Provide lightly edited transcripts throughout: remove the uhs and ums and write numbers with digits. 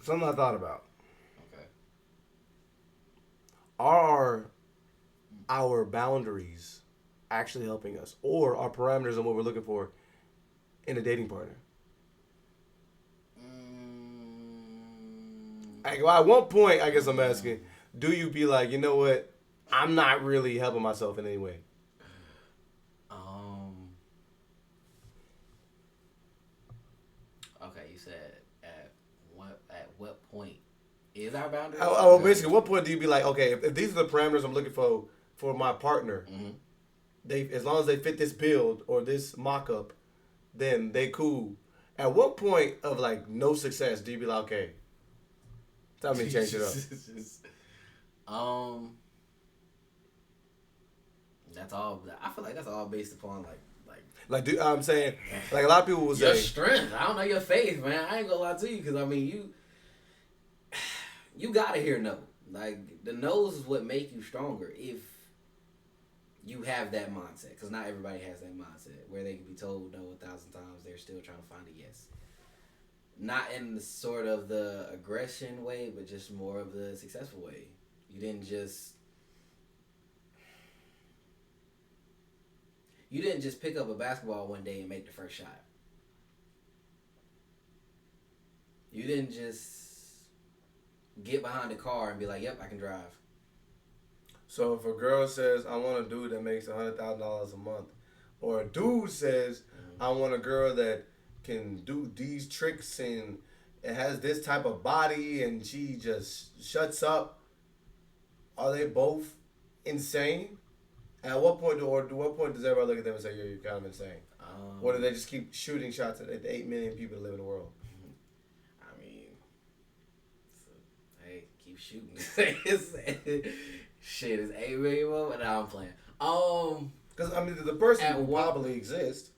Something I thought about. Okay. Are our boundaries actually helping us, or are parameters on what we're looking for in a dating partner? Like, well, at one point, I guess I'm asking, do you be like, you know what? I'm not really helping myself in any way. Um. Okay, you said at what point is our boundaries? Well, basically, what point do you be like, okay, if these are the parameters I'm looking for my partner, Mm-hmm. they as long as they fit this build or this mock up, then they cool. At what point of like no success do you be like, okay, time me to change it up? um. That's all. I feel like that's all based upon Like, I'm saying, like a lot of people will your say, strength. I don't know your faith, man. I ain't gonna lie to you because I mean you gotta hear no. Like the no's is what make you stronger if you have that mindset. Because not everybody has that mindset where they can be told no 1,000 times. They're still trying to find a yes. Not in the sort of the aggression way, but just more of the successful way. You didn't just pick up a basketball one day and make the first shot. You didn't just get behind the car and be like, "Yep, I can drive." so if a girl says, I want a dude that makes $100,000 a month, or a dude says, I want a girl that can do these tricks and it has this type of body and she just shuts up, are they both insane? At what point what point does everybody look at them and say, you're kind of insane? Or do they just keep shooting shots at the 8 million people that live in the world? I mean, hey, keep shooting. Shit, it's 8 million more, but now I'm playing. Because I mean, the person will what- probably exist.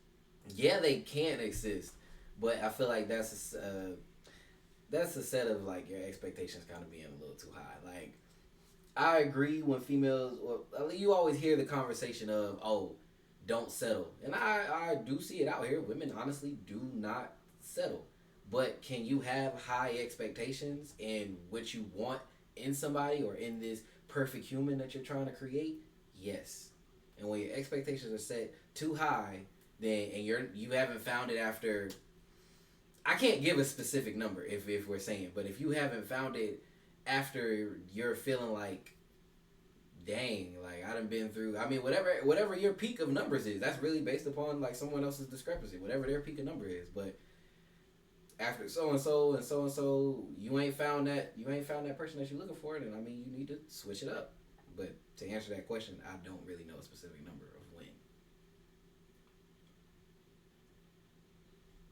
Yeah, they can exist, but I feel like that's a set of like your expectations kind of being a little too high. Like, I agree when females, well, you always hear the conversation of, oh, don't settle, and I do see it out here. Women honestly do not settle, but can you have high expectations in what you want in somebody or in this perfect human that you're trying to create? Yes. And when your expectations are set too high, then and you haven't found it after, I can't give a specific number if we're saying, but if you haven't found it after you're feeling like, dang, like I done been through, I mean whatever your peak of numbers is, that's really based upon like someone else's discrepancy, whatever their peak of number is. But after so and so and so and so, you ain't found that person that you're looking for, then I mean you need to switch it up. But to answer that question, I don't really know a specific number of when.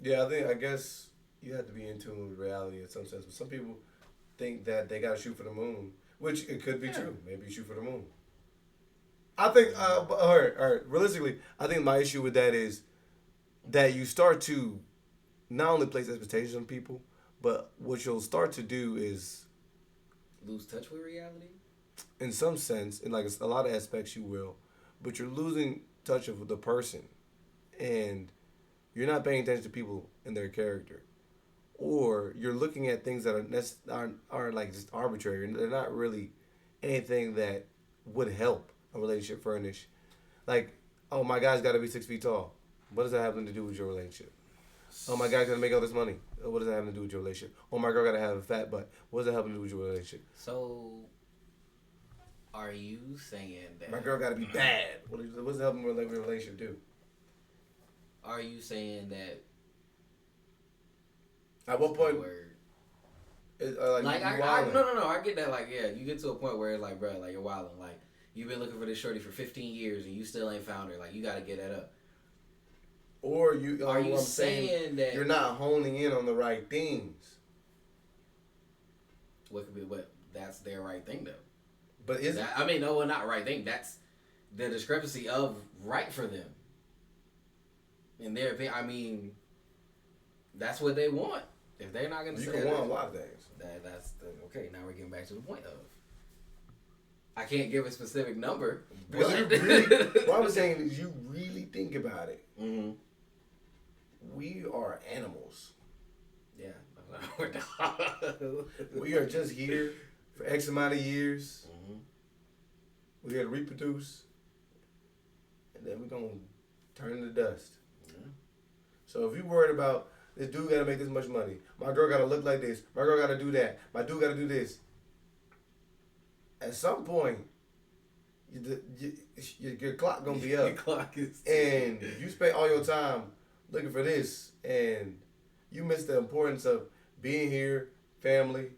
Yeah, I guess you have to be in tune with reality in some sense. But some people think that they got to shoot for the moon, which it could be true. Maybe you shoot for the moon. I think, all right, realistically, I think my issue with that is that you start to not only place expectations on people, but what you'll start to do is, Lose touch with reality? in some sense, in like a lot of aspects, you will, but you're losing touch of the person, and you're not paying attention to people and their character, or you're looking at things that are like just arbitrary. They're not really anything that would help a relationship furnish. Like, oh, my guy's got to be 6 feet tall. What does that have to do with your relationship? Oh, my guy's got to make all this money. What does that have to do with your relationship? Oh, my girl got to have a fat butt. What does that have to do with your relationship? So, are you saying that... My girl got to be bad. What does that help with your relationship do? Are you saying that... At what point... No, I get that. Like, yeah, you get to a point where it's like, bro, like, you're wilding. Like, you've been looking for this shorty for 15 years and you still ain't found her. Like, you got to get that up. Or you are you saying that you're not honing in on the right things? What could be what? That's their right thing, though. But is that, I mean, no, well, not right thing. That's the discrepancy of right for them. In their opinion, I mean, that's what they want. If they're not going to say you can want a lot of things. Okay. Now we're getting back to the point of. I can't give a specific number. But what I'm saying is, you really think about it. Mm-hmm. We are animals. Yeah, We are just here for X amount of years. Mm-hmm. We're here to reproduce, and then we're gonna turn into dust. Mm-hmm. So if you're worried about this dude gotta make this much money, my girl gotta look like this, my girl gotta do that, my dude gotta do this. At some point, your clock gonna be up. Your clock is. And you spend all your time looking for this, and you miss the importance of being here, family,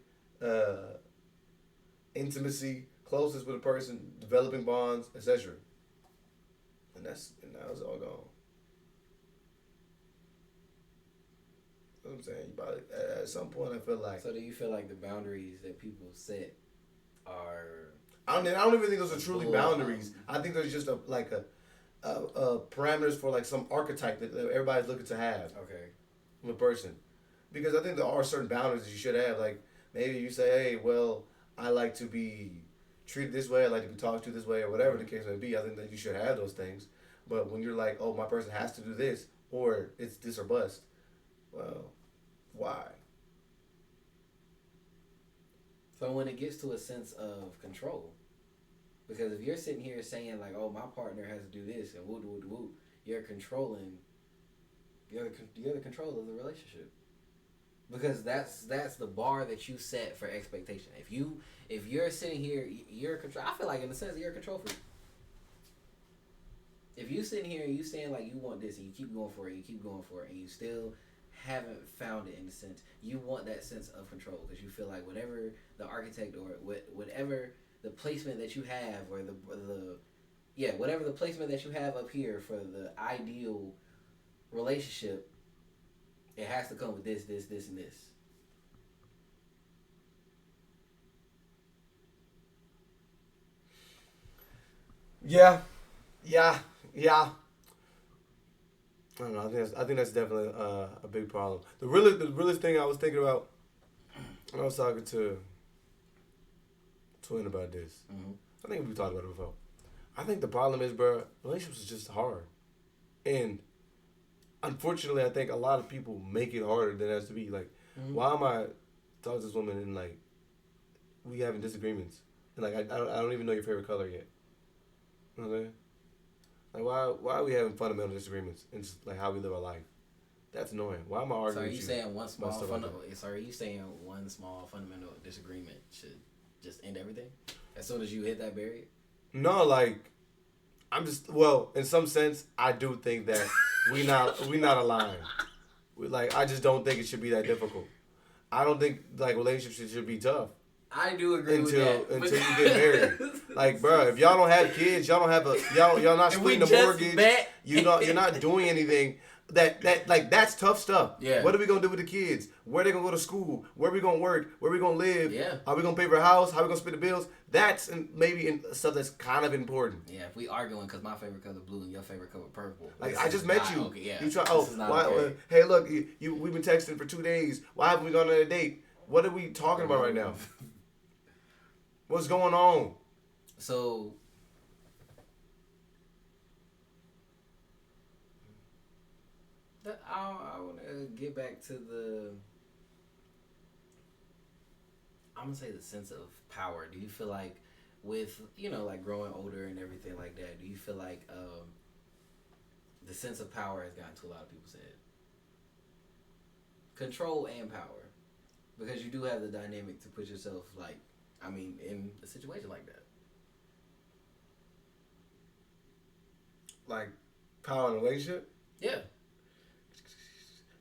intimacy, closeness with a person, developing bonds, etc. And now it's all gone. That's what I'm saying. You probably, at some point, I feel like. So do you feel like the boundaries that people set are? I don't even think those are truly boundaries. I think there's just a parameters for like some archetype that everybody's looking to have. Okay. From a person, because I think there are certain boundaries you should have. Like maybe you say, hey, well, I like to be treated this way. I like to be talked to this way, or whatever the case may be. I think that you should have those things. But when you're like, oh, my person has to do this, or it's this or bust. Well, why? So when it gets to a sense of control, because if you're sitting here saying like, "Oh, my partner has to do this," and woo woo woo, you're controlling. You're the control of the relationship, because that's the bar that you set for expectation. If you're sitting here, you're control. I feel like in a sense you're a control freak. If you sitting here and you saying like you want this and you keep going for it, and you still haven't found it in a sense, you want that sense of control because you feel like whatever the architect or whatever the placement that you have or whatever the placement that you have up here for the ideal relationship, it has to come with this, and this. Yeah. I don't know. I think that's definitely a big problem. The realest thing I was thinking about when I was talking to Twin about this. Mm-hmm. I think we talked about it before. I think the problem is, bro, relationships is just hard, and unfortunately, I think a lot of people make it harder than it has to be. Like, why am I talking to this woman and like we having disagreements, and like I don't even know your favorite color yet. You know what I'm saying? Like, why are we having fundamental disagreements in just, like, how we live our life? That's annoying. Why am I arguing with you? So are you saying one small fundamental disagreement should just end everything? As soon as you hit that barrier? No, like, in some sense, I do think that we not aligned. I just don't think it should be that difficult. I don't think, like, relationships should be tough. I do agree with that. Until you get married. Like, bro, if y'all don't have kids, y'all don't have y'all not splitting the mortgage. You're not doing anything. That's tough stuff. Yeah. What are we gonna do with the kids? Where they gonna go to school? Where we gonna work? Where we gonna live? Yeah. Are we gonna pay for a house? How we gonna split the bills? That's maybe stuff that's kind of important. Yeah, if we arguing because my favorite color blue and your favorite color purple. Like, I just met you. Okay, yeah. You try. Okay. Hey, look, we've been texting for 2 days. Why haven't we gone on a date? What are we talking about right now? What's going on? So, I want to get back to I'm going to say the sense of power. Do you feel like with, like growing older and everything like that, do you feel like the sense of power has gotten to a lot of people's head? Control and power. Because you do have the dynamic to put yourself, in a situation like that. Like, power in a relationship? Yeah.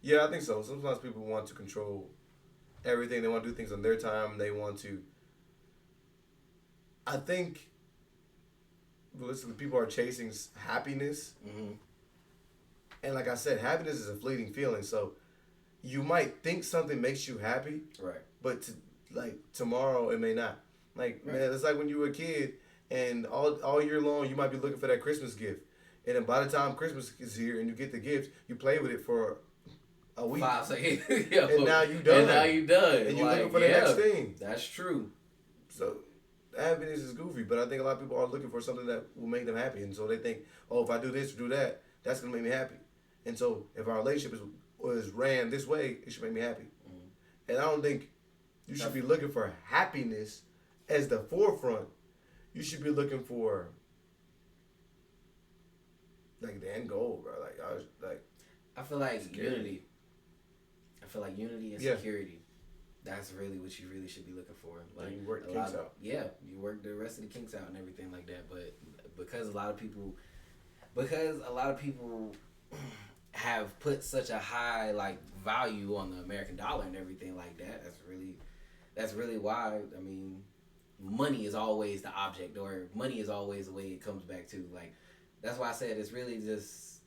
Yeah, I think so. Sometimes people want to control everything. They want to do things on their time. They want to... I think, realistically, people are chasing happiness. Mm-hmm. And like I said, happiness is a fleeting feeling. So you might think something makes you happy. Right. But tomorrow it may not. Like, right. Man, it's like when you were a kid and all year long you might be looking for that Christmas gift. And then by the time Christmas is here and you get the gift, you play with it for a week. 5 seconds. And now you done. And you're looking for the next thing. That's true. So happiness is goofy, but I think a lot of people are looking for something that will make them happy. And so they think, oh, if I do this or do that, that's going to make me happy. And so if our relationship is ran this way, it should make me happy. Mm-hmm. And I don't think you should be looking for happiness as the forefront. You should be looking for like the end goal, bro. I feel like unity. I feel like unity and security. That's really what you really should be looking for. Like you work the kinks out. Yeah, you work the rest of the kinks out and everything like that. But because a lot of people have put such a high like value on the American dollar and everything like that, that's really why. I mean, money is always the object, or money is always the way it comes back to. Like, that's why I said it's really just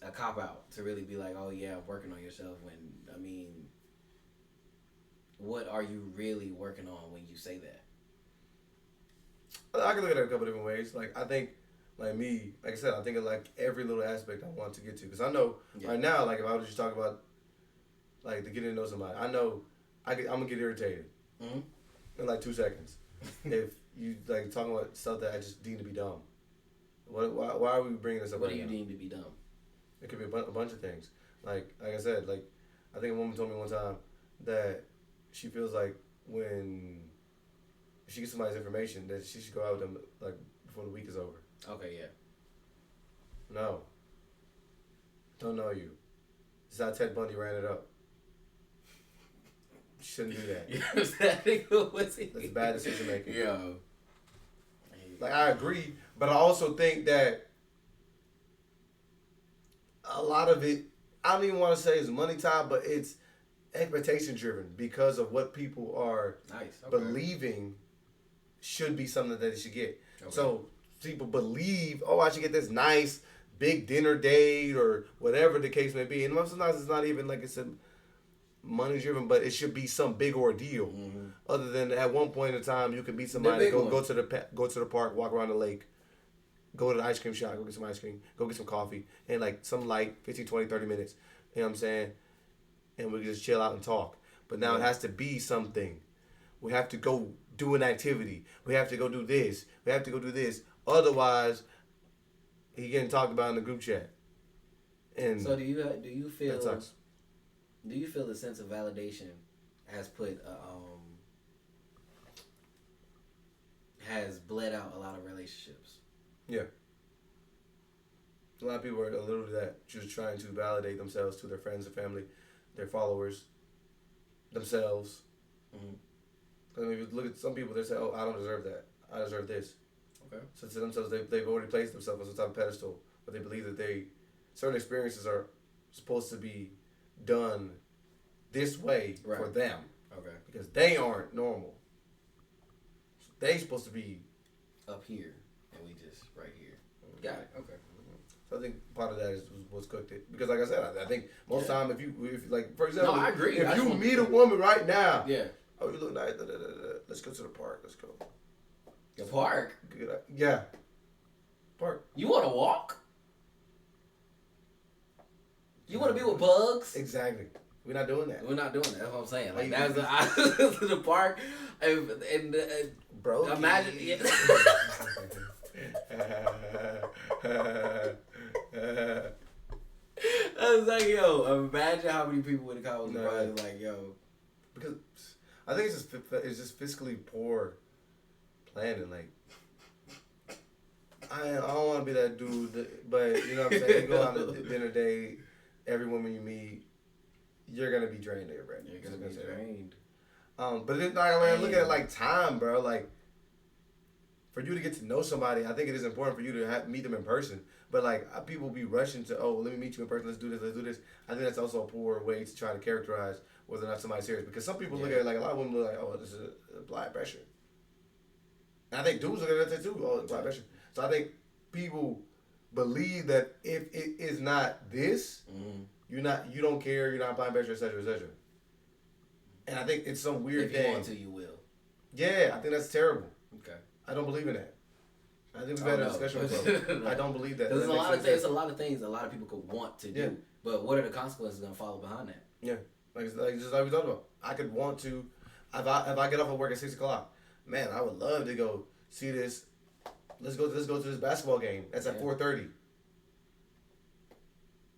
a cop out to really be like, oh yeah, working on yourself. When I mean, what are you really working on when you say that? I can look at it a couple different ways. Like, I think, like me, like I said, I think of like every little aspect I want to get to. Because I know right now, like if I was just talking about like to get to know somebody, I know I'm gonna get irritated in like 2 seconds if you like talking about stuff that I just deem to be dumb. Why are we bringing this up? What do you deem to be dumb? It could be a bunch of things. Like I said, like I think a woman told me one time that she feels like when she gets somebody's information that she should go out with them like before the week is over. Okay, yeah. No. Don't know you. This is how Ted Bundy ran it up. Shouldn't do that. You know what I'm saying? That's bad decision making. Yeah. Like, I agree, but I also think that a lot of it, I don't even want to say it's money time, but it's expectation driven because of what people are believing should be something that they should get. Okay. So people believe, oh, I should get this nice big dinner date or whatever the case may be. And most of the times it's not even like it's a money driven, but it should be some big ordeal. Mm-hmm. Other than at one point in time, you can meet somebody, go to the park, walk around the lake, go to the ice cream shop, go get some ice cream, go get some coffee, and like some light, 15, 20, 30 minutes. You know what I'm saying? And we can just chill out and talk. But now it has to be something. We have to go do an activity. We have to go do this. We have to go do this. Otherwise, he getting talked about in the group chat. And so do you feel that sucks. Do you feel the sense of validation has has bled out a lot of relationships? Yeah. A lot of people are a little bit that, just trying to validate themselves to their friends and family, their followers, themselves. Mm-hmm. I mean, if you look at some people, they say, "Oh, I don't deserve that. I deserve this." Okay. So to themselves, they've already placed themselves on some type of pedestal, but they believe that certain experiences are supposed to be done this way for them. Okay. Because they aren't normal. So they supposed to be up here, and we just right here. Got it. Okay. So I think part of that is what's cooked it. Because like I said, I think most time if like for example, I agree. If you meet a woman right now, oh, you look nice. Let's go to the park. Let's go. The park? Yeah. Park. You want to walk? You want to be with bugs? Exactly. We're not doing that. We're not doing that. That's what I'm saying. Like, that's the park. And bro. Imagine. Yeah. I was like, yo, imagine how many people would have called the park. Like, yo. Because I think it's just fiscally poor planning. Like, I don't want to be that dude, but you know what I'm saying? You go on a dinner date, every woman you meet, you're going to be drained there, right? You're going to be drained. But then, like, when I look at it like time, bro, like, for you to get to know somebody, I think it is important for you to meet them in person. But, like, people be rushing to, oh, let me meet you in person, let's do this. I think that's also a poor way to try to characterize whether or not somebody's serious. Because some people look at it like, a lot of women look like, oh, this is a blood pressure. And I think dudes look at it too, oh, blood pressure. So I think people believe that if it is not this, you don't care, you're not applying pressure, etc., etc. And I think it's some weird thing. If you want to, you will. Yeah, I think that's terrible. Okay. I don't believe in that. I think we've had a discussion with them. I don't believe that. There's a lot of things. A lot of things a lot of people could want to do, but what are the consequences going to follow behind that? Yeah, just like we talked about. I could want to, if I get off of work at 6:00, man, I would love to go see this. Let's go to this basketball game. That's at 4:30.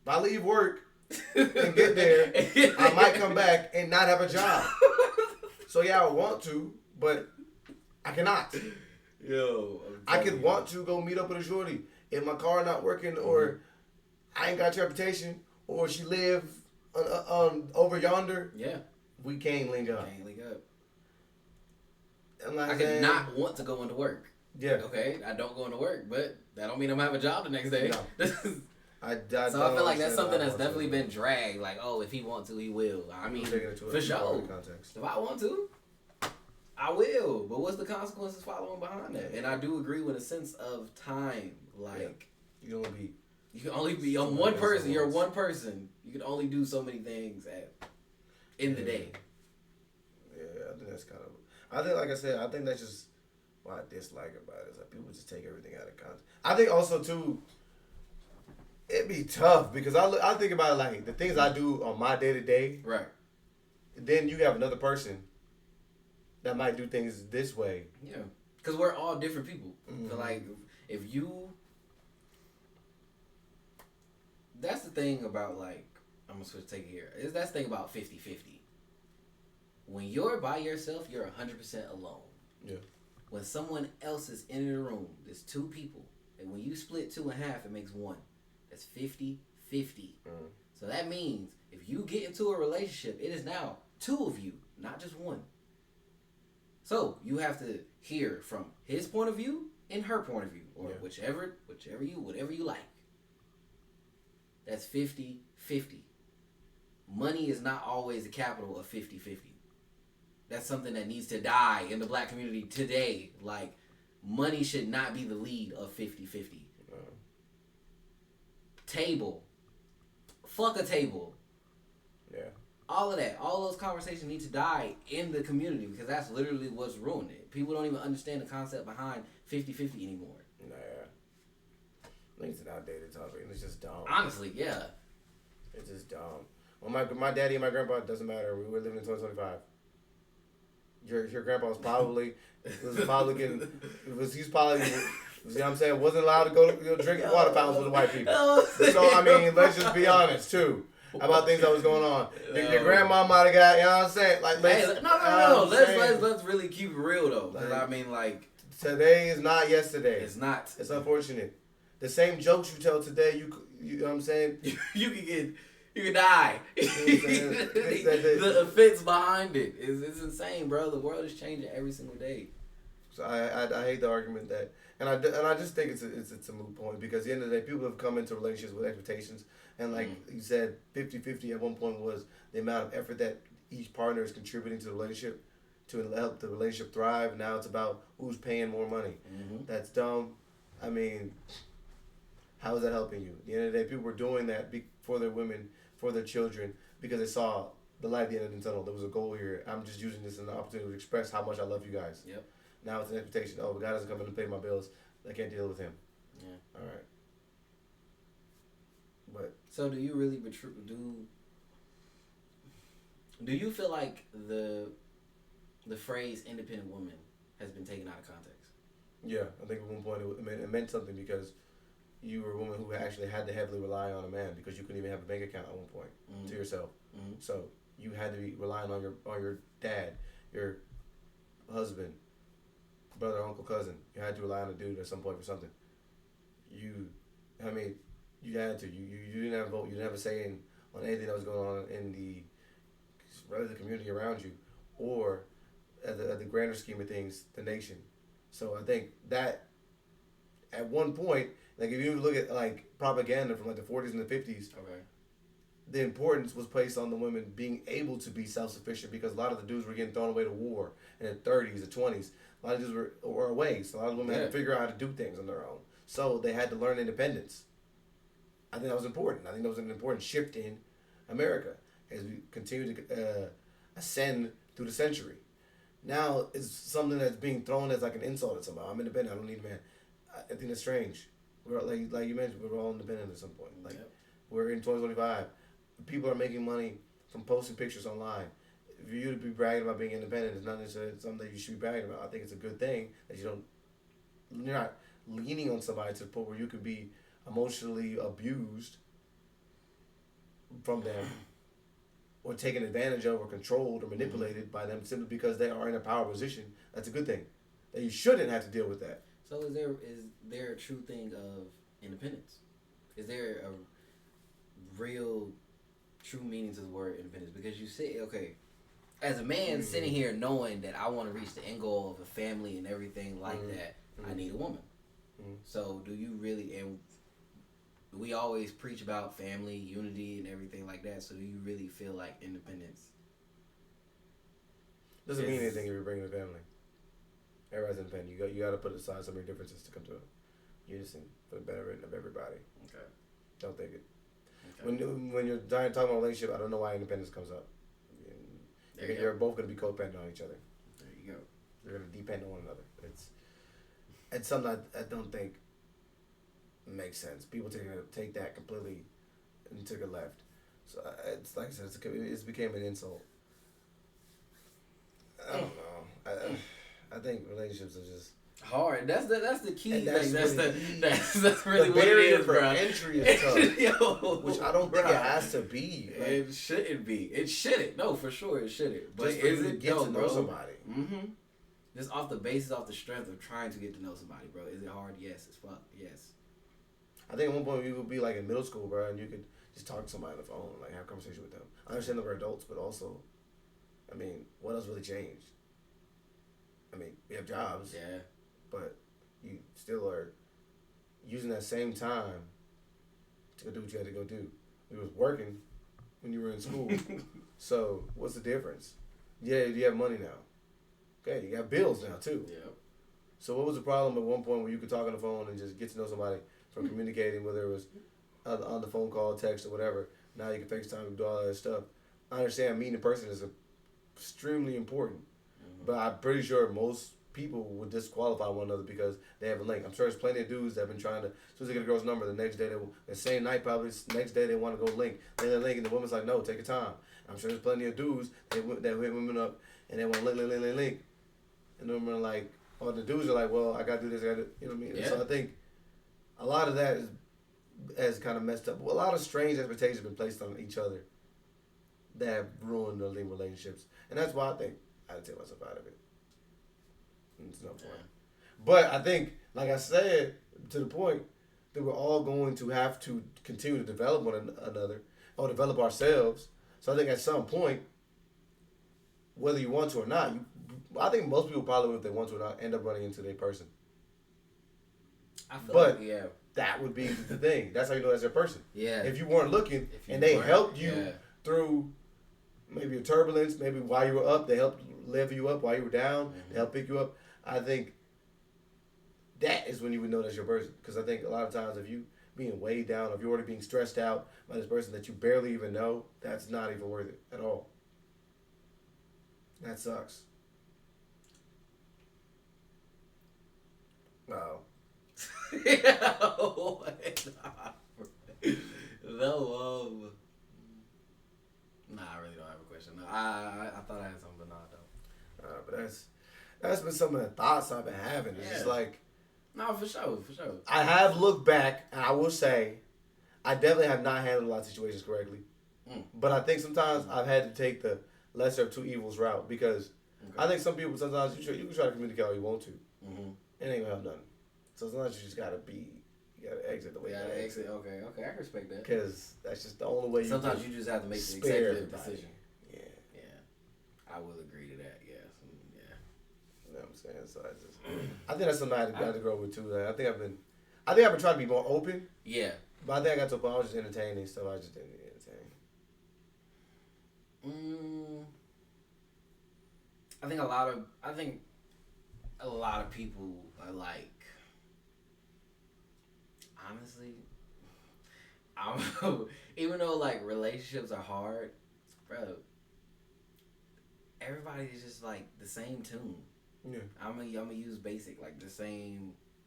If I leave work and get there, I might come back and not have a job. So yeah, I want to, but I cannot. Yo, I could want to go meet up with a shorty if my car not working, or I ain't got your reputation, or she live over yonder. Yeah, we can't link up. Can't link up. I could not want to go into work. Yeah. Okay, I don't go into work, but that don't mean I'm gonna have a job the next day. No. So I feel like that's something that's definitely to. been dragged. Like, oh, if he wants to, he will. I mean, for sure. If I want to, I will. But what's the consequences following behind that? And I do agree with a sense of time. Like, you can only be on one person. You're one person. You can only do so many things in the day. Yeah, I think that's kind of. I think, like I said, I think that's just what I dislike about it. Is like people just take everything out of context. I think also too. It'd be tough because I think about it like the things I do on my day to day. Right. Then you have another person that might do things this way. Yeah. Because we're all different people. So like, if you... That's the thing about like... I'm going to switch take it here. That's the thing about 50-50. When you're by yourself, you're 100% alone. Yeah. When someone else is in the room, there's two people. And when you split two in half, it makes one. That's 50-50. So that means if you get into a relationship, it is now two of you, not just one. So you have to hear from his point of view and her point of view, or whatever you like. That's 50-50. Money is not always the capital of 50-50. That's something that needs to die in the black community today. Like, money should not be the lead of 50-50. Table. Fuck a table. Yeah. All of that. All those conversations need to die in the community because that's literally what's ruined it. People don't even understand the concept behind 50-50 anymore. Nah. I think it's an outdated topic and it's just dumb. Honestly, yeah. It's just dumb. Well, my daddy and my grandpa, it doesn't matter. We were living in 2025. Your grandpa was probably he's probably you know what I'm saying? Wasn't allowed to go drink water fountains with the white people. So, I mean, let's just be honest, too, about things that was going on. Your grandma might have got, you know what I'm saying? Like, no. Let's really keep it real, though. Because, I mean, like... Today is not yesterday. It's not. It's unfortunate. The same jokes you tell today, you know what I'm saying? You can die. You know what I'm saying? The offense behind it is insane, bro. The world is changing every single day. So I hate the argument that... And I just think it's a moot point because at the end of the day, people have come into relationships with expectations. And like you said, 50-50 at one point was the amount of effort that each partner is contributing to the relationship to help the relationship thrive. Now it's about who's paying more money. That's dumb. I mean, how is that helping you? At the end of the day, people were doing that for their women, for their children, because they saw the light at the end of the tunnel. There was a goal here. I'm just using this as an opportunity to express how much I love you guys. Yep. Now it's an expectation. Oh, the guy doesn't come in and pay my bills. I can't deal with him. Yeah. All right. But so, do you really do you feel like the phrase "independent woman" has been taken out of context? Yeah, I think at one point it meant something because you were a woman who actually had to heavily rely on a man because you couldn't even have a bank account at one point to yourself. So you had to be relying on your dad, your husband, brother, uncle, cousin. You had to rely on a dude at some point for something. You had to. You didn't have a vote. You didn't have a say on anything that was going on in the community around you, or at the grander scheme of things, the nation. So I think that at one point, like if you look at like propaganda from like the 40s and the 50s, the importance was placed on the women being able to be self-sufficient because a lot of the dudes were getting thrown away to war in the 30s, the 20s. A lot of dudes were away, so a lot of women had to figure out how to do things on their own. So they had to learn independence. I think that was important. I think that was an important shift in America as we continue to ascend through the century. Now it's something that's being thrown as like an insult at somebody. I'm independent. I don't need a man. I think that's strange. We're like you mentioned, we're all independent at some point. Like we're in 2025. People are making money from posting pictures online. For you to be bragging about being independent is not necessarily something that you should be bragging about. I think it's a good thing that you're not leaning on somebody to the point where you could be emotionally abused from them. or taken advantage of or controlled or manipulated by them simply because they are in a power position, that's a good thing. That you shouldn't have to deal with that. So is there a true thing of independence? Is there a real true meaning to the word independence? Because you say, okay, as a man sitting here knowing that I want to reach the end goal of a family and everything like that, I need a woman. So do you really, and we always preach about family, unity, and everything like that, so do you really feel like independence? Doesn't mean anything if you're bringing a family. Everybody's independent. You got to put aside some of your differences to come to unison for the betterment of everybody. Okay. Don't think it. Okay. When you're talking about a relationship, I don't know why independence comes up. You're both going to be codependent on each other. There you go. You're going to depend on one another. It's something I don't think makes sense. People take that completely and took it left. So it's like I said, it's became an insult. I don't know. I think relationships are just hard. That's the key. That's really what it is, for bro. Entry is tough. Yo, which I don't think it has to be. Like, it shouldn't be. It shouldn't. No, for sure it shouldn't. But just is it get to know somebody? Just off the strength of trying to get to know somebody, bro. Is it hard? Yes, it's fuck. Yes. I think at one point you could be like in middle school, bro, and you could just talk to somebody on the phone, like have a conversation with them. I understand that we're adults, but also, I mean, what else really changed? I mean, we have jobs. Yeah. But you still are using that same time to go do what you had to go do. You was working when you were in school. So what's the difference? Yeah, you have money now. Okay, you got bills now too. Yeah. So what was the problem at one point where you could talk on the phone and just get to know somebody from communicating, whether it was on the phone call, text, or whatever. Now you can FaceTime and do all that stuff. I understand meeting a person is extremely important. But I'm pretty sure most people would disqualify one another because they have a link. I'm sure there's plenty of dudes that have been trying to, as soon as they get a girl's number, the next day, the same night probably, next day they want to go link. They link and the woman's like, no, take your time. I'm sure there's plenty of dudes that hit women up and they want to link. And the women are like, or the dudes are like, well, I got to do this, I got to, you know what I mean? Yeah. So I think a lot of that has kind of messed up. A lot of strange expectations have been placed on each other that have ruined the relationships. And that's why I think I had to take myself out of it. It's no point. But I think, like I said, to the point that we're all going to have to continue to develop one another or develop ourselves. So I think at some point, whether you want to or not, I think most people probably, if they want to or not, end up running into their person. I feel like, yeah. That would be the thing. That's how you know that's their person. Yeah. If you weren't looking and they helped you through maybe a turbulence, maybe while you were up, they helped level you up while you were down, they helped pick you up. I think that is when you would know that's your person. Because I think a lot of times if you being weighed down, or if you're already being stressed out by this person that you barely even know, that's not even worth it at all. That sucks. Wow. Nah, I really don't have a question. No, I thought I had something, but no, I don't. But that's been some of the thoughts I've been having. It's just like, no, for sure. I have looked back, and I will say, I definitely have not handled a lot of situations correctly. But I think sometimes I've had to take the lesser of two evils route because I think some people sometimes you can try to communicate all you want to, it ain't gonna help nothing. So sometimes you just gotta exit the way you gotta exit. Okay, I can respect that. Because that's just the only way. Sometimes you just have to make the executive decision. Yeah. I will agree to that. Yeah. You know what I'm saying? So I think that's something I had to grow with too. Like, I think I've been trying to be more open. Yeah. But I think I got to a point I was just entertaining stuff I just didn't entertain. I think a lot of people are like, honestly, even though like relationships are hard, bro, everybody's just like the same tune. Yeah. I'm gonna use basic, like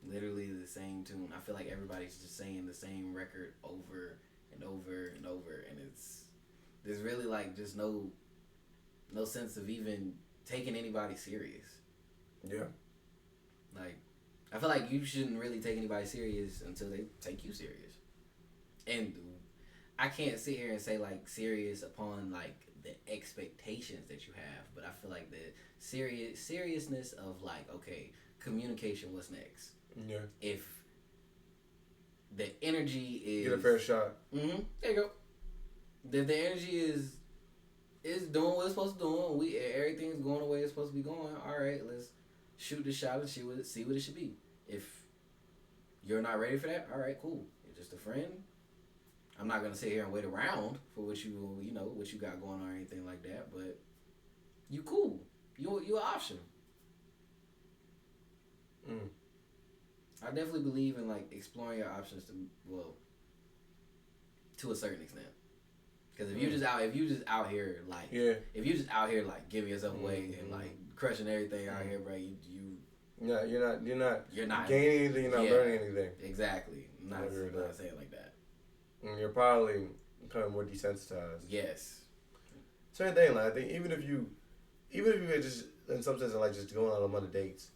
literally the same tune. I feel like everybody's just saying the same record over and over and over, and there's really like just no sense of even taking anybody serious. Yeah. Like, I feel like you shouldn't really take anybody serious until they take you serious. And I can't sit here and say like serious upon like the expectations that you have, but I feel like the seriousness of like, okay, communication. What's next? Yeah. If the energy is get a fair shot. Mm-hmm. There you go. If the energy is doing what it's supposed to do, everything's going the way it's supposed to be going. All right, let's shoot the shot and see what it should be. If you're not ready for that, all right, cool. You're just a friend. I'm not gonna sit here and wait around for what you got going on or anything like that. But you cool. You an option. I definitely believe in like exploring your options to a certain extent. Because if you just out here like giving yourself away and like crushing everything out here, bro, you're not gaining anything. You're not learning anything. Exactly. I'm not saying it like that. And you're probably becoming more desensitized. Yes. Same thing. Like I think even if you get just in some sense like just going on other dates,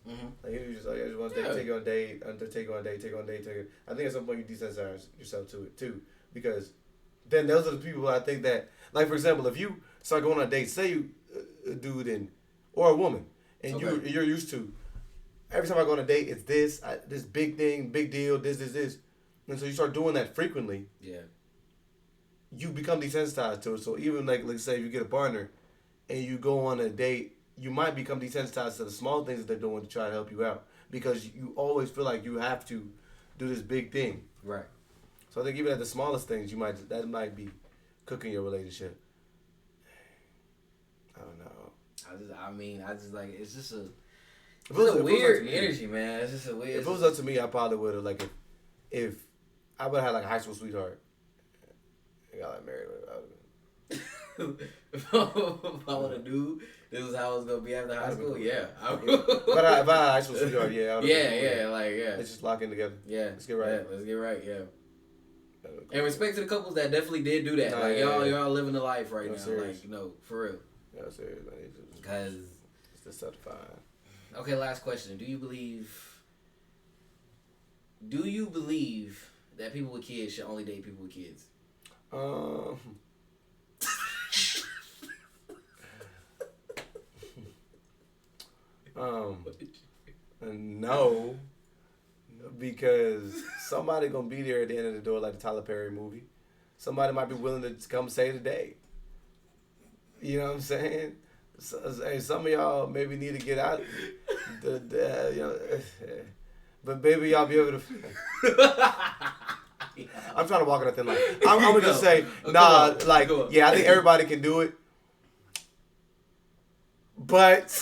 like you just like I just want to take you on a date, take you on a date. I think at some point you desensitize yourself to it too, because then those are the people I think that, like for example, if you start going on a date, say you a dude or a woman, and you're used to every time I go on a date, it's this big thing, big deal, this, and so you start doing that frequently. Yeah. You become desensitized to it. So even like let's say if you get a partner, and you go on a date, you might become desensitized to the small things that they're doing to try to help you out, because you always feel like you have to do this big thing. Right. So I think even at the smallest things, that might be cooking your relationship. I don't know. I just like it's just a weird energy, man. It's just a weird. If it was up to me, I probably would have like if I would have had like a high school sweetheart. I got like married. If I would have knew this is how it was gonna be after high school, yeah. But if I had a high school sweetheart, yeah. Let's just lock in together. Yeah. Let's get right. Yeah, let's get right. Yeah. And respect to the couples that definitely did do that. Y'all living the life right now. Serious. Like, for real. Yeah, serious. Because it's just certified. Okay, last question. Do you believe that people with kids should only date people with kids? No, because somebody gonna be there at the end of the door like the Tyler Perry movie. Somebody might be willing to come save the day. You know what I'm saying? So, some of y'all maybe need to get out. But maybe y'all be able to. I'm trying to walk on a thin line. I'm gonna just say, I think everybody can do it, but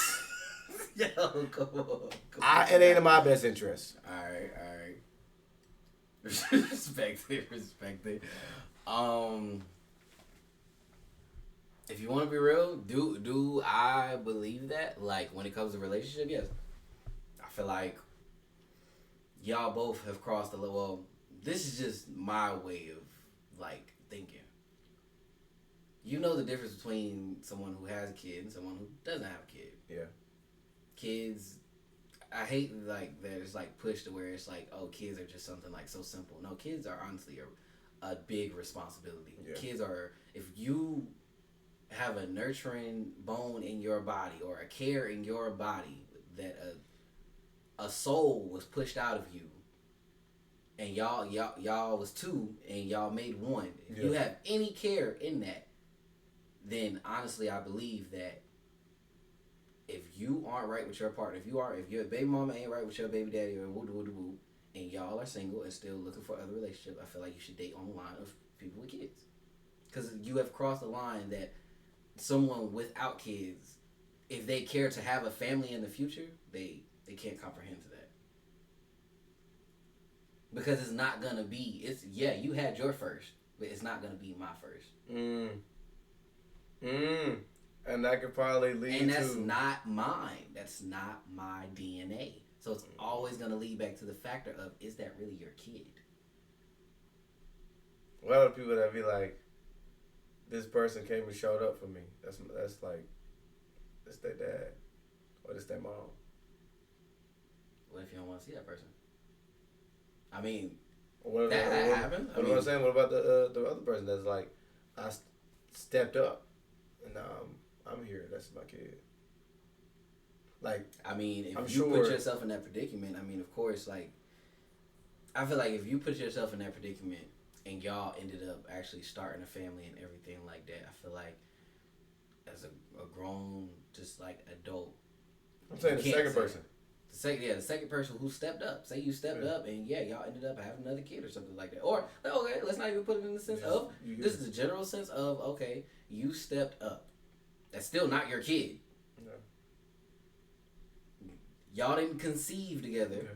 come on. It ain't in my best interest. All right. Respect it. If you want to be real, do I believe that? Like when it comes to relationship, yes. I feel like y'all both have crossed the level. Well, this is just my way of like thinking. You know the difference between someone who has a kid and someone who doesn't have a kid. Yeah. Kids, I hate like that it's like pushed to where it's like, oh, kids are just something like so simple. No, kids are honestly a big responsibility. Yeah. Kids are, if you have a nurturing bone in your body or a care in your body that a soul was pushed out of you, and y'all was two and y'all made one. If you have any care in that, then honestly I believe that if you aren't right with your partner, if your baby mama ain't right with your baby daddy or woo, and y'all are single and still looking for other relationship, I feel like you should date on the line of people with kids. Because you have crossed the line that someone without kids, if they care to have a family in the future, they can't comprehend to that. Because it's not going to be, you had your first, but it's not going to be my first. And that could probably lead to... And that's not mine. That's not my DNA. So it's always going to lead back to the factor of, is that really your kid? What are the people that be like, this person came and showed up for me? That's like, it's their dad. Or it's their mom. What if you don't want to see that person? I mean, that happened. What I'm saying, what about the other person that's like, I stepped up and I'm here. That's my kid. Like, I mean, if I'm you sure. put yourself in that predicament, I mean, of course, like, I feel like if you put yourself in that predicament and y'all ended up actually starting a family and everything like that, I feel like as a grown, just like adult, I'm saying you the can't second say person. the second person who stepped up. Say you stepped up and y'all ended up having another kid or something like that. Or okay, let's not even put it in the sense of this is the general sense of okay, you stepped up. That's still not your kid. No. Y'all didn't conceive together. Okay.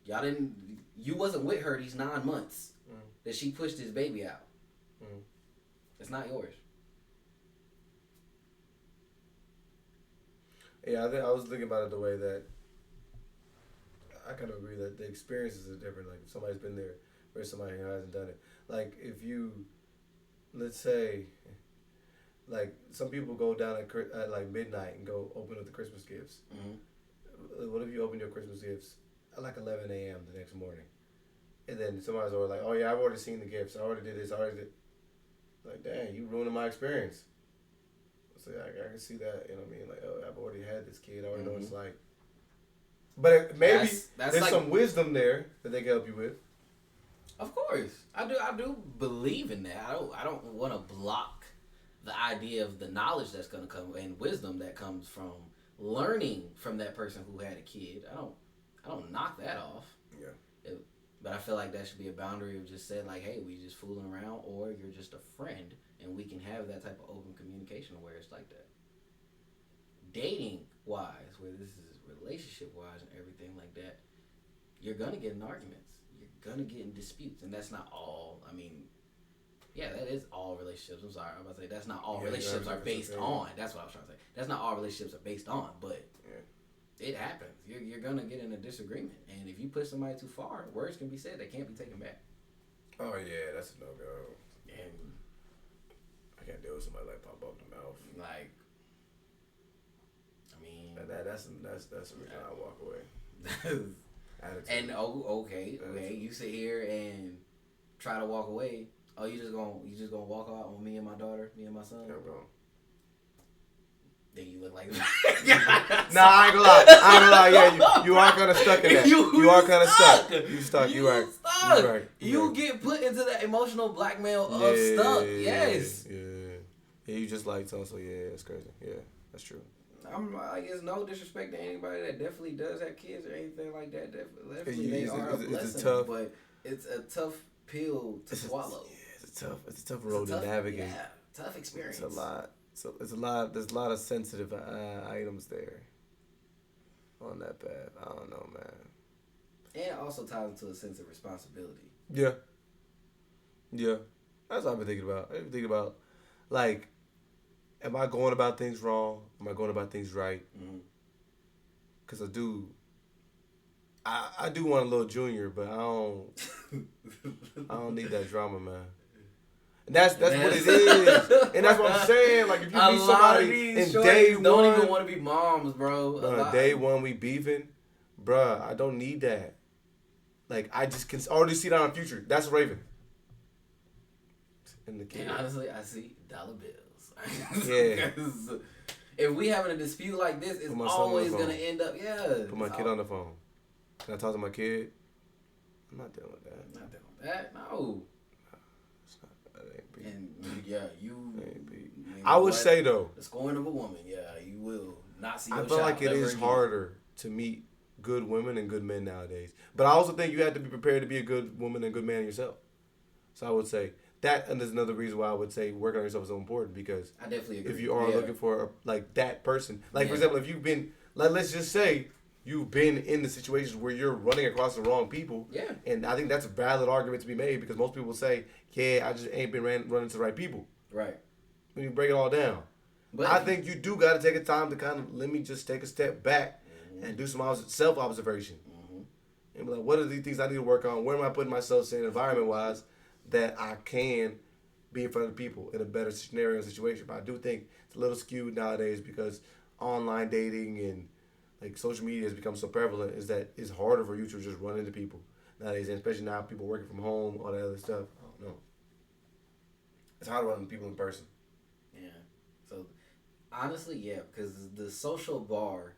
Y'all didn't. You wasn't with her these 9 months that she pushed his baby out. It's not yours. Yeah, I was thinking about it the way that I kind of agree that the experiences are different. Like if somebody's been there versus somebody who hasn't done it. Like if you, let's say, like some people go down at like midnight and go open up the Christmas gifts. What if you open your Christmas gifts at like 11 a.m. the next morning, and then somebody's already like, oh yeah, I've already seen the gifts. I already did this. I already did. Like, dang, you ruining my experience. So I can see that. You know what I mean? Like, oh, I've already had this kid. I already know what it's like. But maybe that's there's like, some wisdom there that they can help you with. Of course, I do believe in that. I don't want to block the idea of the knowledge that's going to come and wisdom that comes from learning from that person who had a kid. I don't knock that off. Yeah. But I feel like that should be a boundary of just saying like, hey, we just fooling around, or you're just a friend, and we can have that type of open communication where it's like that. Dating wise, where this is relationship wise and everything like that, you're gonna get in arguments. You're gonna get in disputes, and that's not all. I mean, yeah, that is all relationships. I'm sorry, I'm about to say that's not all relationships are based on. That's what I was trying to say. That's not all relationships are based on, but it happens. You're gonna get in a disagreement, and if you push somebody too far, words can be said that can't be taken back. Oh yeah, that's a no go. And I can't deal with somebody like pop up the mouth. like, I mean, that's the reason I walk away. And okay, you sit here and try to walk away. Oh, you just gonna walk out on me and my daughter, me and my son. Yeah, bro. Then you look like Nah, I ain't gonna lie. Yeah, you are kind of stuck in that. You are kind of stuck. You stuck. You right. Stuck. You right. You get put into that emotional blackmail of stuck. Yes. Yeah, you just like so. Yeah, it's crazy. Yeah, that's true. I guess no disrespect to anybody that definitely does have kids or anything like that. Definitely they are a blessing, but it's a tough pill to swallow. Yeah, it's a tough road to navigate. Yeah, tough experience. It's a lot. So there's a lot of sensitive items there on that path. I don't know, man. And it also ties into a sense of responsibility. Yeah. That's what I've been thinking about. I've been thinking about, like, am I going about things wrong? Am I going about things right? Because I do want a little junior, but I don't need that drama, man. And that's what it is, and that's what I'm saying. Like if you meet somebody in day one, don't even want to be moms, bro. Day one we beefing, bruh. I don't need that. Like I just can already see that on the future. That's Raven. And the kid. And honestly, I see dollar bills. Yeah. If we having a dispute like this, it's always gonna end up. Yeah. Put my kid on the phone. Can I talk to my kid? I'm not dealing with that. Not dealing with that. No. And I would say though, the scorn of a woman, you will not see. I feel like it is harder to meet good women and good men nowadays. But I also think you have to be prepared to be a good woman and good man yourself. So I would say that, and there's another reason why I would say working on yourself is so important because I definitely agree. If you are looking for like that person, like for example, if you've been, like let's just say you've been in the situations where you're running across the wrong people. Yeah. And I think that's a valid argument to be made because most people say, yeah, I just ain't been running to the right people. Right. When you break it all down. But I think you do got to take a time to kind of, let me just take a step back and do some self-observation. And be like, what are these things I need to work on? Where am I putting myself in environment-wise that I can be in front of people in a better scenario situation? But I do think it's a little skewed nowadays because online dating and like social media has become so prevalent is that it's harder for you to just run into people nowadays, and especially now people working from home, all that other stuff. I don't know. It's hard to run into people in person. Yeah. So Honestly, yeah, because the social bar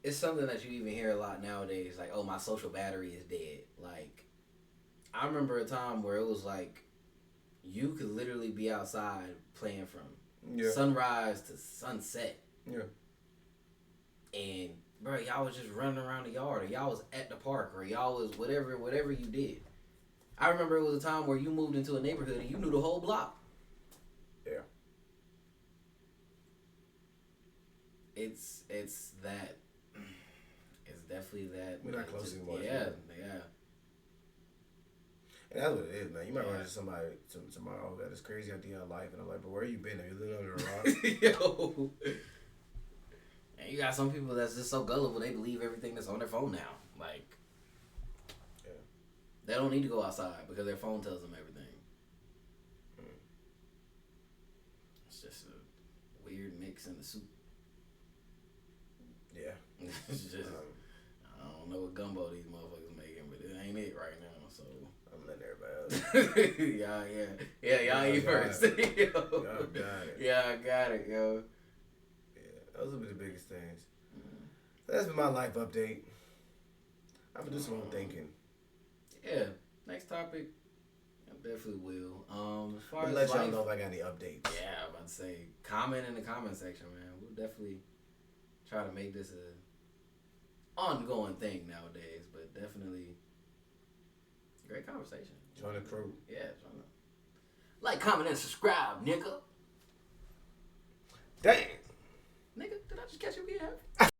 is something that you even hear a lot nowadays. Like, oh, my social battery is dead. Like, I remember a time where it was like you could literally be outside playing from sunrise to sunset. Yeah. And bro, y'all was just running around the yard, or y'all was at the park, or y'all was whatever you did. I remember it was a time where you moved into a neighborhood and you knew the whole block. Yeah. It's that. It's definitely that. We're not close anymore. Yeah. And that's what it is, man. You might run into somebody tomorrow who got this crazy idea of life, and I'm like, but where you been? Have you lived under a rock? Yo. And you got some people that's just so gullible, they believe everything that's on their phone now. Like, yeah. They don't need to go outside because their phone tells them everything. It's just a weird mix in the soup. Yeah. It's just, I don't know what gumbo these motherfuckers making, but it ain't it right now, so. I'm letting everybody else. Yeah, y'all eat first. Y'all got it. Yeah, I got it, yo. Those will be the biggest things. That's been my life update. I'm gonna do some more thinking. Yeah, next topic, I definitely will. As far I'll as let y'all life, know if I got any updates. yeah, I'm about to say, comment in the comment section, man. We'll definitely try to make this a ongoing thing nowadays, but definitely great conversation. Join the crew. Yeah, join the. Like, comment, and subscribe, nigga. Dang. Nigga, did I just catch you being happy?